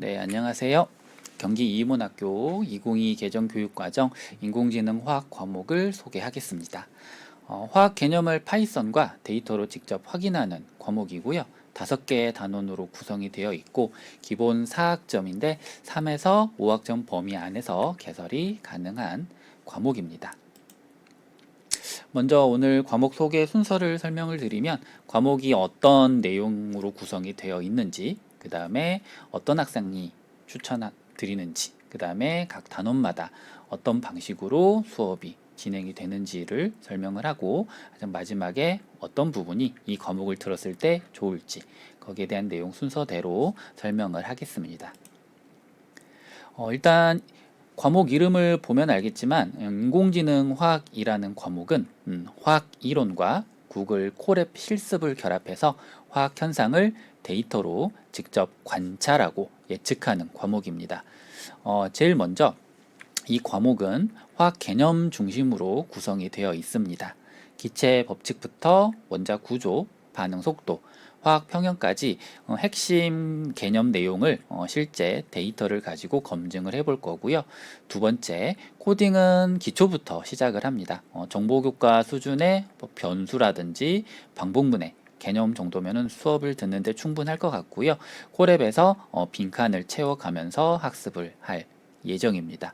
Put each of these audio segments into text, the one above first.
네, 안녕하세요. 경기 이문학교 2022 개정교육과정 인공지능 화학 과목을 소개하겠습니다. 화학 개념을 파이썬과 데이터로 직접 확인하는 과목이고요. 5개의 단원으로 구성이 되어 있고 기본 4학점인데 3에서 5학점 범위 안에서 개설이 가능한 과목입니다. 먼저 오늘 과목 소개 순서를 설명을 드리면 과목이 어떤 내용으로 구성이 되어 있는지, 그 다음에 어떤 학생이 추천드리는지, 그 다음에 각 단원마다 어떤 방식으로 수업이 진행이 되는지를 설명을 하고 마지막에 어떤 부분이 이 과목을 들었을 때 좋을지 거기에 대한 내용 순서대로 설명을 하겠습니다. 일단 과목 이름을 보면 알겠지만 인공지능 화학이라는 과목은 화학 이론과 구글 콜앱 실습을 결합해서 화학 현상을 데이터로 직접 관찰하고 예측하는 과목입니다. 제일 먼저 이 과목은 화학 개념 중심으로 구성이 되어 있습니다. 기체 법칙부터 원자 구조, 반응 속도, 화학 평형까지 핵심 개념 내용을 실제 데이터를 가지고 검증을 해볼 거고요. 두 번째, 코딩은 기초부터 시작을 합니다. 정보교과 수준의 변수라든지 방법문의 개념 정도면은 수업을 듣는데 충분할 것 같고요. 콜앱에서 빈칸을 채워가면서 학습을 할 예정입니다.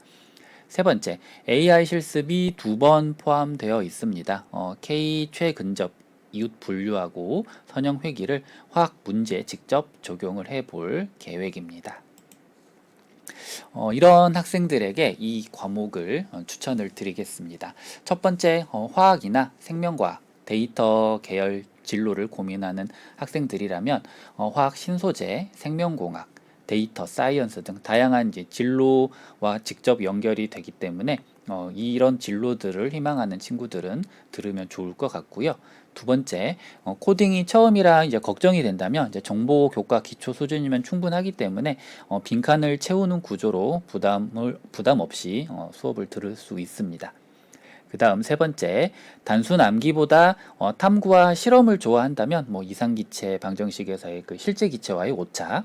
세 번째, AI 실습이 2번 포함되어 있습니다. K 최근접 이웃 분류하고 선형 회귀를 화학 문제에 직접 적용을 해볼 계획입니다. 이런 학생들에게 이 과목을 추천을 드리겠습니다. 첫 번째, 화학이나 생명과학, 데이터 계열 진로를 고민하는 학생들이라면 화학 신소재, 생명공학, 데이터 사이언스 등 다양한 이제 진로와 직접 연결이 되기 때문에 이런 진로들을 희망하는 친구들은 들으면 좋을 것 같고요. 두 번째, 코딩이 처음이라 이제 걱정이 된다면 이제 정보 교과 기초 수준이면 충분하기 때문에 빈칸을 채우는 구조로 부담 없이 수업을 들을 수 있습니다. 그 다음 세 번째, 단순 암기보다 탐구와 실험을 좋아한다면 이상기체 방정식에서의 그 실제 기체와의 오차,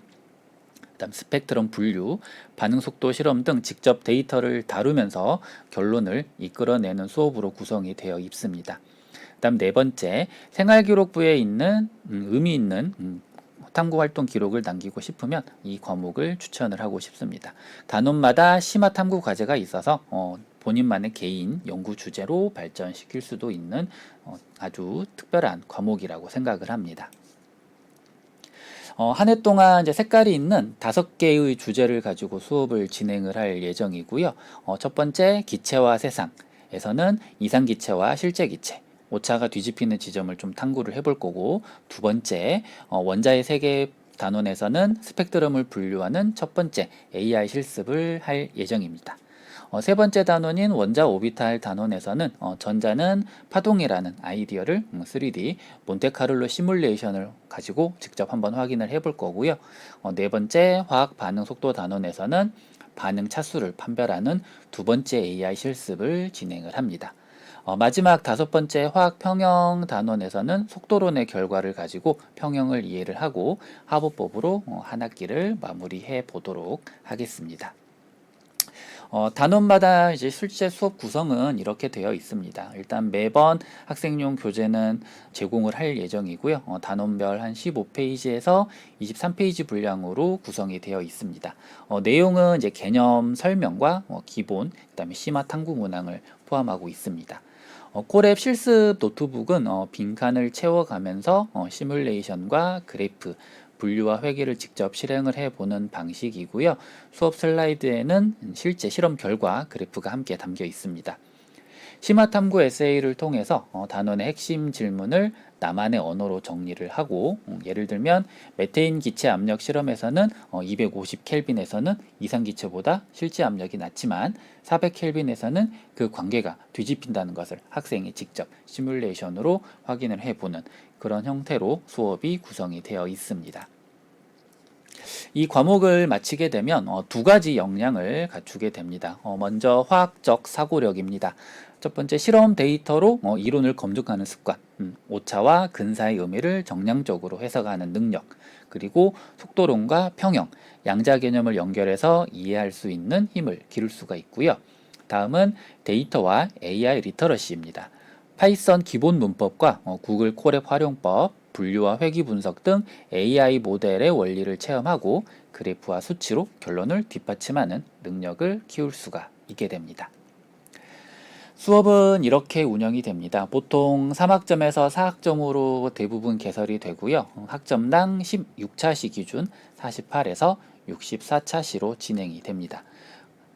그다음 스펙트럼 분류, 반응 속도 실험 등 직접 데이터를 다루면서 결론을 이끌어내는 수업으로 구성이 되어 있습니다. 그다음 네 번째, 생활기록부에 있는 의미 있는 탐구 활동 기록을 남기고 싶으면 이 과목을 추천을 하고 싶습니다. 단원마다 심화 탐구 과제가 있어서 본인만의 개인 연구 주제로 발전시킬 수도 있는 아주 특별한 과목이라고 생각을 합니다. 한 해 동안 이제 색깔이 있는 5개의 주제를 가지고 수업을 진행을 할 예정이고요. 첫 번째, 기체와 세상에서는 이상기체와 실제기체, 오차가 뒤집히는 지점을 좀 탐구를 해볼 거고, 두 번째, 원자의 세계 단원에서는 스펙트럼을 분류하는 첫 번째 AI 실습을 할 예정입니다. 세 번째 단원인 원자 오비탈 단원에서는 전자는 파동이라는 아이디어를 3D 몬테카를로 시뮬레이션을 가지고 직접 한번 확인을 해볼 거고요. 네 번째 화학 반응 속도 단원에서는 반응 차수를 판별하는 두 번째 AI 실습을 진행을 합니다. 마지막 5번째 화학 평형 단원에서는 속도론의 결과를 가지고 평형을 이해를 하고 하부법으로 한 학기를 마무리해 보도록 하겠습니다. 단원마다 이제 실제 수업 구성은 이렇게 되어 있습니다. 일단 매번 학생용 교재는 제공을 할 예정이고요. 단원별 한 15페이지에서 23페이지 분량으로 구성이 되어 있습니다. 내용은 이제 개념 설명과 기본, 그다음에 심화 탐구 문항을 포함하고 있습니다. 콜앱 실습 노트북은 빈칸을 채워가면서 시뮬레이션과 그래프, 분류와 회계를 직접 실행을 해보는 방식이고요. 수업 슬라이드에는 실제 실험 결과 그래프가 함께 담겨 있습니다. 심화 탐구 에세이를 통해서 단원의 핵심 질문을 나만의 언어로 정리를 하고 예를 들면 메테인 기체 압력 실험에서는 250켈빈에서는 이상 기체보다 실제 압력이 낮지만 400켈빈에서는 그 관계가 뒤집힌다는 것을 학생이 직접 시뮬레이션으로 확인을 해보는 그런 형태로 수업이 구성이 되어 있습니다. 이 과목을 마치게 되면 두 가지 역량을 갖추게 됩니다. 먼저 화학적 사고력입니다. 첫 번째, 실험 데이터로 이론을 검증하는 습관, 오차와 근사의 의미를 정량적으로 해석하는 능력. 그리고 속도론과 평형, 양자 개념을 연결해서 이해할 수 있는 힘을 기를 수가 있고요. 다음은 데이터와 AI 리터러시입니다. 파이썬 기본 문법과 구글 콜앱 활용법, 분류와 회귀 분석 등 AI 모델의 원리를 체험하고 그래프와 수치로 결론을 뒷받침하는 능력을 키울 수가 있게 됩니다. 수업은 이렇게 운영이 됩니다. 보통 3학점에서 4학점으로 대부분 개설이 되고요. 학점당 16차시 기준 48에서 64차시로 진행이 됩니다.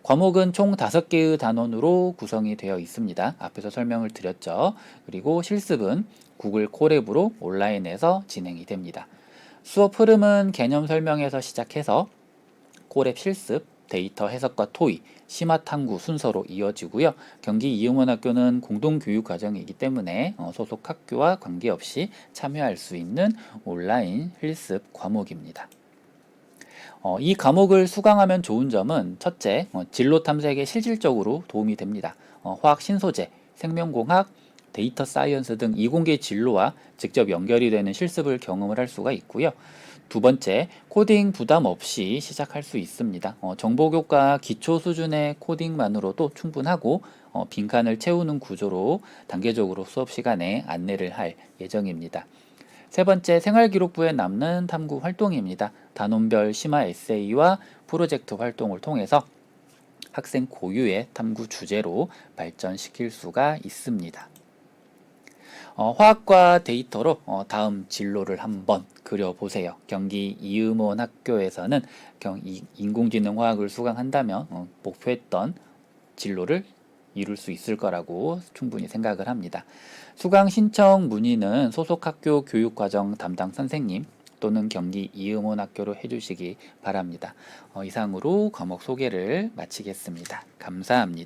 과목은 총 5개의 단원으로 구성이 되어 있습니다. 앞에서 설명을 드렸죠. 그리고 실습은 구글 콜앱으로 온라인에서 진행이 됩니다. 수업 흐름은 개념 설명에서 시작해서 콜앱 실습, 데이터 해석과 토의, 심화 탐구 순서로 이어지고요. 경기 이음원학교는 공동교육 과정이기 때문에 소속 학교와 관계없이 참여할 수 있는 온라인 실습 과목입니다. 이 과목을 수강하면 좋은 점은 첫째, 진로 탐색에 실질적으로 도움이 됩니다. 화학 신소재, 생명공학, 데이터 사이언스 등 이공계 진로와 직접 연결이 되는 실습을 경험을 할 수가 있고요. 두 번째, 코딩 부담 없이 시작할 수 있습니다. 정보교과 기초 수준의 코딩만으로도 충분하고 빈칸을 채우는 구조로 단계적으로 수업 시간에 안내를 할 예정입니다. 세 번째, 생활기록부에 남는 탐구 활동입니다. 단원별 심화 에세이와 프로젝트 활동을 통해서 학생 고유의 탐구 주제로 발전시킬 수가 있습니다. 화학과 데이터로 다음 진로를 한번 그려보세요. 경기 이음원 학교에서는 인공지능 화학을 수강한다면 목표했던 진로를 이룰 수 있을 거라고 충분히 생각을 합니다. 수강 신청 문의는 소속 학교 교육과정 담당 선생님 또는 경기 이음원 학교로 해주시기 바랍니다. 이상으로 과목 소개를 마치겠습니다. 감사합니다.